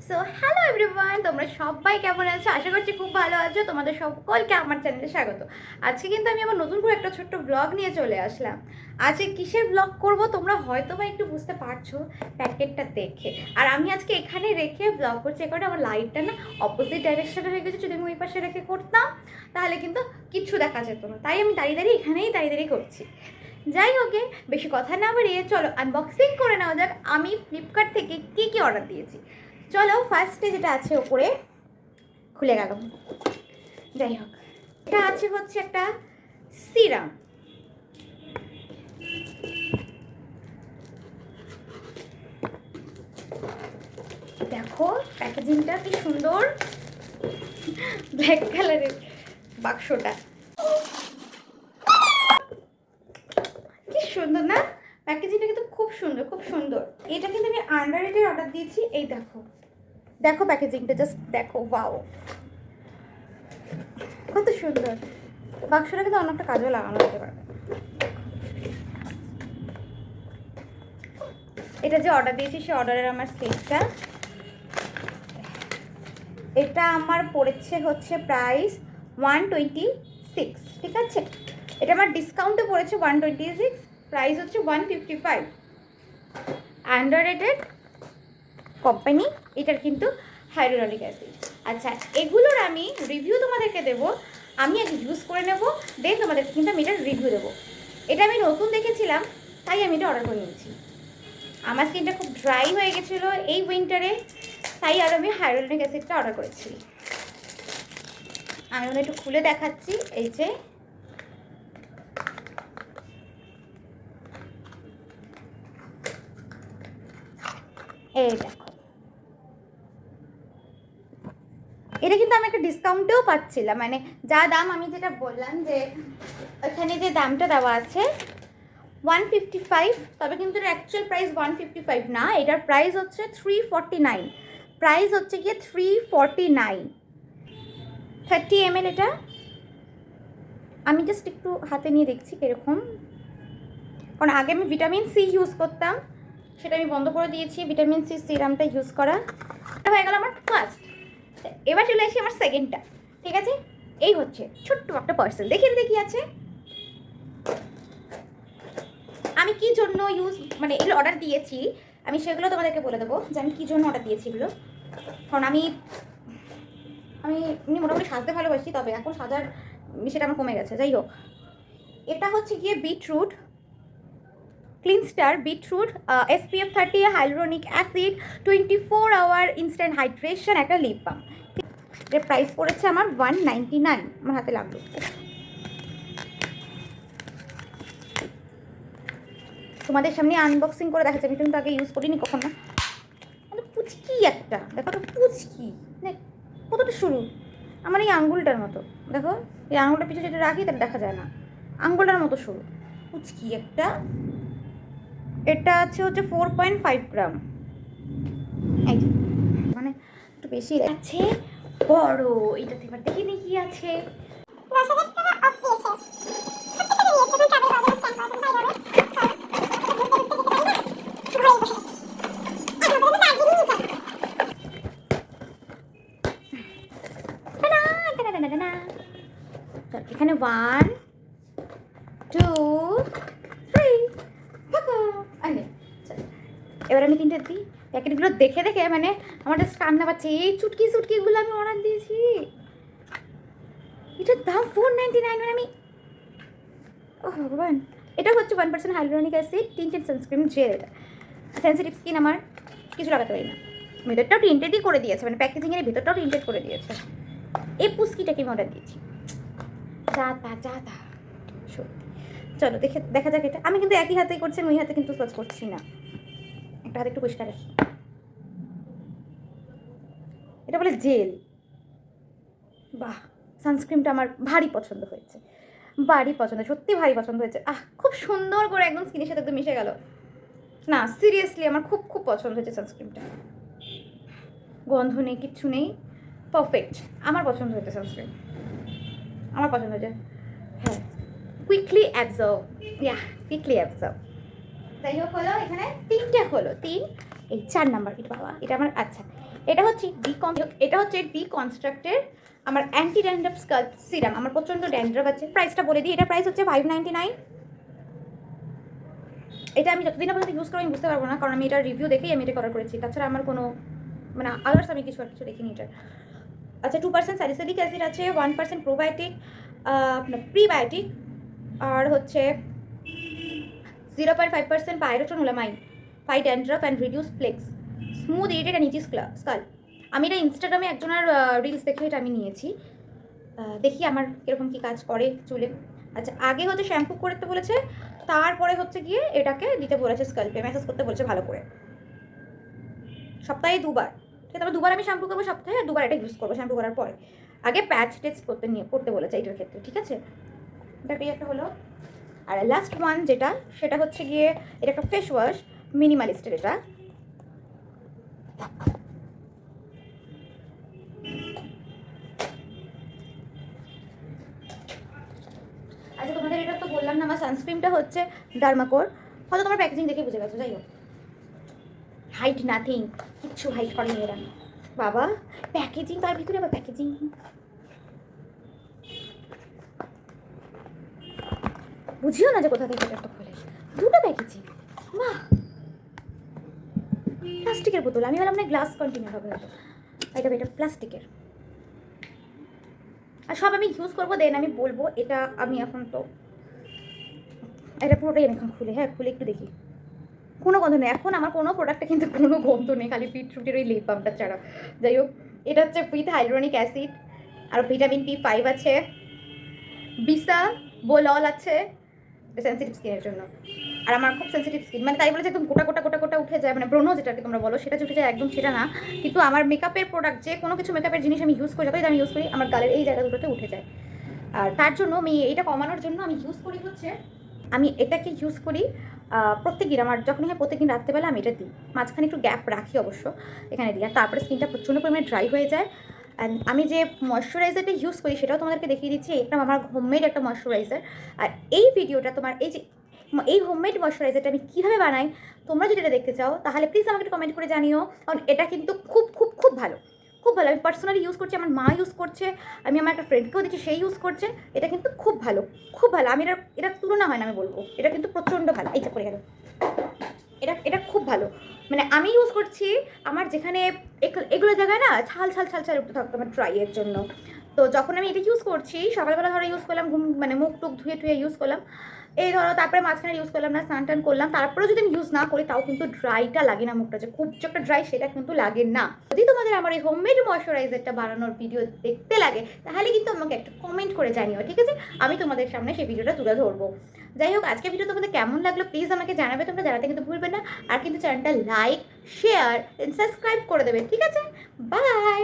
So hello everyone, তোমরা সবাই কেমন আছো? আশা করছি খুব ভালো আছো। তোমাদের সকলকে আমার চ্যানেলে স্বাগত। আজকে কিন্তু আমি আমার নতুন করে একটা ছোট্ট ব্লগ নিয়ে চলে আসলাম। আজকে কিসের ব্লগ করব তোমরা হয়তো বা একটু বুঝতে পারছো প্যাকেটটা দেখে। আর আমি আজকে এখানে রেখে ব্লগ করছি, এখানে আমার লাইটটা না অপোজিট ডাইরেকশনে হয়ে গেছে। যদি আমি ওই পাশে রেখে করতাম তাহলে কিন্তু কিচ্ছু দেখা যেত না, তাই আমি দাঁড়িয়ে দাঁড়িয়ে এখানেই দাঁড়িয়ে করছি। যাই হোক, বেশি কথা না বাড়িয়ে চলো আনবক্সিং করে নেওয়া যাক আমি ফ্লিপকার্ট থেকে কী কী অর্ডার দিয়েছি। চলো ফার্স্টে যেটা আছে ওপরে খুলে গেল। যাই হোক, এটা আছে হচ্ছে একটা সিরাম। দেখো প্যাকেজিংটা কি সুন্দর, ব্ল্যাক কালারের বাক্সটা কি সুন্দর না? প্যাকেজিংটা কিন্তু খুব সুন্দর, খুব সুন্দর। এটা কিন্তু আমি আন্ডাররেটেড অর্ডার দিয়েছি। এই দেখো, দেখো প্যাকেজিংটা, জাস্ট দেখো, ওয়াও কত সুন্দর। বাক্সটা কিন্তু অনেকটা কাজেও লাগানো যেতে পারে। এটা যে অর্ডার দিয়েছি সে অর্ডারের আমার স্লিপটা, এটা আমার পড়েছে হচ্ছে প্রাইস 126, ঠিক আছে? এটা আমার ডিসকাউন্টে পড়েছে 126, প্রাইস হচ্ছে 155। আন্ডাররেটেড কোম্পানি, এটার কিন্তু হাইড্রোলিক অ্যাসিড। আচ্ছা, এগুলোর আমি রিভিউ তোমাদেরকে দেবো। আমি আগে ইউজ করে নেবো, দেন তোমাদেরকে কিন্তু আমি এটার রিভিউ দেবো। এটা আমি নতুন দেখেছিলাম তাই আমি এটা অর্ডার করে নিয়েছি। আমার স্কিনটা খুব ড্রাই হয়ে গেছিলো এই উইন্টারে, তাই আর আমি হাইড্রোলিক অ্যাসিডটা অর্ডার করেছি। আমি ওটা একটু খুলে দেখাচ্ছি। এই যে এই দেখো, এটা কিন্তু আমি একটা ডিসকাউন্টেও পাচ্ছিলাম, মানে যা দাম আমি যেটা বললাম যে এখানে যে দামটা দেওয়া আছে 155, তবে কিন্তু এর অ্যাকচুয়াল প্রাইস 155 না, এটার প্রাইস হচ্ছে 349। প্রাইস হচ্ছে গিয়ে 349, 30 ml। এটা আমি জাস্ট একটু হাতে নিয়ে দেখছি কীরকম, কারণ আগে আমি ভিটামিন সি ইউজ করতাম, সেটা আমি বন্ধ করে দিয়েছি। ভিটামিন সি সিরামটা ইউজ করা এটা হয়ে গেল আমার ফার্স্ট। এবার চলে আসি আমার সেকেন্ডটা, ঠিক আছে? এই হচ্ছে ছোট্ট একটা পার্সেল, দেখিয়ে দেখি আছে আমি কি জন্য মানে এগুলো অর্ডার দিয়েছি। আমি সেগুলো তোমাদেরকে বলে দেবো যে আমি কী জন্য অর্ডার দিয়েছি এগুলো। কারণ আমি এমনি মোটামুটি সাজতে ভালোবাসি, তবে এখন সাজার সেটা আমার কমে গেছে। যাই হোক, এটা হচ্ছে গিয়ে beetroot clean star beetroot SPF 30 hyaluronic acid 24 hour instant hydration, একটা লিপ বাম। এর প্রাইস পড়েছে আমার 199। আমার হাতে লাগলো। তোমাদের সামনে আনবক্সিং করে দেখাচ্ছি, আমি কিন্তু আগে ইউজ করিনি কখন না। মানে পুচকি একটা, দেখো তো পুচকি, দেখ কতটা সরু, আমার এই আঙ্গুলটার মতো। দেখো এই আঙ্গুলটার পিছনে যেটা রাখি তার দেখা যায় না, আঙ্গুলটার মতো সরু, পুচকি একটা। এটা আছে হচ্ছে 4.5 গ্রাম। এই যে মানে একটু বেশি আছে, বড়। এইটাতে এবার দেখি নি কি আছে। এখানে 1 2 3 এবার আমি তিনটে দিই। প্যাকেটগুলো দেখে দেখে মানে আমার জাস্ট কান্না পাচ্ছে। এই চুটকিগুলো আমি অর্ডার দিয়েছি, এটার দাম 499। মানে আমি, ও ভগবান। এটা হচ্ছে 1% hyaluronic acid tinted sunscreen gel. এটা সেন্সিটিভ স্কিন, আমার কিছু লাগাতে পারি না। ভিতরটাও টিন্টেডই করে দিয়েছে, মানে প্যাকেজিংয়ের ভিতরটাও টিন্টেড করে দিয়েছে। এই পুস্কিটাকে আমি অর্ডার দিয়েছি। যা তা সত্যি। চলো দেখা যাক এটা। আমি কিন্তু একই হাতেই করছি, আমি ওই হাতে কিন্তু সার্চ করছি না, একটা হাতে একটু পরিষ্কার রাখি। এটা বলে জেল। বাহ, সানস্ক্রিনটা আমার ভারী পছন্দ হয়েছে, সত্যি ভারী পছন্দ হয়েছে। খুব সুন্দর করে একদম স্কিনের সাথে একদম মিশে গেল। না সিরিয়াসলি আমার খুব খুব পছন্দ হয়েছে সানস্ক্রিনটা। গন্ধ নেই, কিচ্ছু নেই, পারফেক্ট। আমার পছন্দ হয়েছে সানস্ক্রিন, আমার পছন্দ হয়েছে। হ্যাঁ, কুইকলি অ্যাবজর্ব। যাই হোক হলো, এখানে 3টে হলো, 3 এই 4 নাম্বার। এটা বাবা, এটা আমার আচ্ছা, এটা হচ্ছে ডিকনস্ট্রাক্টের আমার অ্যান্টি ড্যান্ড্রাফ স্কাল্প সিরাম। আমার প্রচণ্ড ড্যান্ড্রাফ আছে। প্রাইসটা বলে দিই, এটা প্রাইস হচ্ছে 599। এটা আমি যতদিন পর্যন্ত ইউজ করি আমি বুঝতে পারবো না, কারণ আমি এটা রিভিউ দেখেই আমি এটা অর্ডার করেছি। তাছাড়া আমার কোনো মানে আদার্স আমি কিছু দেখিনি এটার। আচ্ছা, 2% স্যালিসিলিক অ্যাসিড আছে, 1% প্রোবায়োটিক, প্রিবায়োটিক, আর হচ্ছে 0.5% piroctone olamine, fight dandruff and reduce flakes, smooth irritated and easy scalp. আমি এটা ইনস্টাগ্রামে একজনের রিলস দেখে এটা আমি নিয়েছি। দেখি আমার কীরকম কী কাজ করে চুলে। আচ্ছা, আগে হচ্ছে শ্যাম্পু করতে বলেছে, তারপরে হচ্ছে গিয়ে এটাকে দিতে বলেছে স্কাল্পে, ম্যাসাজ করতে বলেছে ভালো করে, সপ্তাহে 2বার। ঠিক আছে, তারপর 2বার আমি শ্যাম্পু করবো সপ্তাহে, আর 2বার এটা ইউজ করবো শ্যাম্পু করার পরে। আগে প্যাচ টেস্ট করতে বলেছে এটার ক্ষেত্রে। ঠিক আছে, এটা একটা হলো। আর লাস্ট ওয়ান যেটা, সেটা হচ্ছে গিয়ে এটা একটা ফেস ওয়াশ, মিনিমালিস্টের। এটা আচ্ছা, তোমাদের এটা তো বললাম না, আমার সানস্ক্রিনটা হচ্ছে ডার্মাকোর। হয়তো তোমার প্যাকেজিং দেখে বুঝে গেছো। যাই হোক, হাইট নাথিং, কিচ্ছু হাইট করেনি এরা বাবা। প্যাকেজিং, তার ভিতরে আবার প্যাকেজিং। বুঝিও না যে কোথা থেকে এটা খোলে। 2টো প্যাকেজিং, বাহ। প্লাস্টিকের বোতল, আমি বললাম না গ্লাস কন্টেনার হবে হয়তো। এটা প্লাস্টিকের। আর সব আমি ইউজ করবো, দেন আমি বলবো। এটা আমি এখন তো এটা পুরোটাই আমি এখন খুলে একটু দেখি। কোনো গন্ধ নেই এখন আমার কোনো প্রোডাক্টে, কিন্তু কোনো গন্ধ নেই, খালি বিটরুটের ওই লিপ বামটা ছাড়া। যাই হোক, এটা হচ্ছে উইথ হাইলোরনিক অ্যাসিড, আর ভিটামিন B5 আছে, বিসা বোলল আছে সেন্সিটিভ স্কিনের জন্য। আর আমার খুব সেন্সিটিভ স্কিন, মানে তাই বলে যে একদম গোটা উঠে যায়, মানে ব্রোনো যেটাকে তোমরা বলো সেটা উঠে যায়, একদম সেটা না। কিন্তু আমার মেকআপের প্রোডাক্ট, যে কোনো কিছু মেকআপের জিনিস আমি ইউজ করি, যতই আমি ইউজ করি, আমার গালের এই জায়গা দুটোতে উঠে যায়। আর তার জন্য আমি এটা কমানোর জন্য আমি ইউজ করি হচ্ছে, আমি এটাকে ইউজ করি প্রত্যেক দিন। আমার যখনই হয় প্রত্যেক দিন রাত্রেবেলা আমি এটা দিই, মাঝখানে একটু গ্যাপ রাখি অবশ্য, এখানে দিই। আর তারপরে স্কিনটা প্রচণ্ড পরিমাণে ড্রাই হয়ে যায়। অ্যান্ড আমি যে ময়শ্চারাইজারটা ইউজ করি সেটাও তোমাদেরকে দেখিয়ে দিচ্ছি। এটা আমার হোমমেড একটা ময়শ্চারাইজার। আর এই ভিডিওটা তোমার এই হোমমেড ময়শ্চারাইজারটা আমি কীভাবে বানাই, তোমরা যদি এটা দেখতে চাও তাহলে প্লিজ আমাকে কমেন্ট করে জানিও, কারণ এটা কিন্তু খুব খুব খুব ভালো, খুব ভালো। আমি পার্সোনালি ইউজ করছি, আমার মা ইউজ করছে, আমি আমার একটা ফ্রেন্ডকেও দিচ্ছি, সেই ইউজ করছে। এটা কিন্তু খুব ভালো, খুব ভালো। আমি এটা তুলনা হয় না, আমি বলবো এটা কিন্তু প্রচণ্ড ভালো। এইটা করে গেল, এটা খুব ভালো। মানে আমি ইউজ করছি আমার যেখানে এগুলো জায়গায় না ছাল উঠতে থাকতো আমার ড্রাইয়ের জন্য। তো যখন আমি এটা ইউজ করছি, সকালবেলা ধরো ইউজ করলাম, মানে মুখ টুক ধুয়ে ইউজ করলাম, এই ধরো, তারপরে মাঝখানে ইউজ করলাম না, স্নান টান করলাম, তারপরেও যদি আমি ইউজ না করি তাও কিন্তু ড্রাইটা লাগে না, মুখটা যে খুব যে একটা ড্রাই সেটা কিন্তু লাগে না। যদি তোমাদের আমার এই হোমমেড ময়শ্চারাইজারটা বানানোর ভিডিও দেখতে লাগে তাহলে কিন্তু আমাকে একটা কমেন্ট করে জানিও, ঠিক আছে? আমি তোমাদের সামনে সেই ভিডিওটা তুলে ধরবো। যাই হোক, আজকে ভিডিও তোমাদের কেমন লাগলো প্লিজ আমাকে জানাবে, তোমরা জানাতে কিন্তু ভুলবে না। আর কিন্তু চ্যানেলটা লাইক, শেয়ার, সাবস্ক্রাইব করে দেবে, ঠিক আছে? বাই।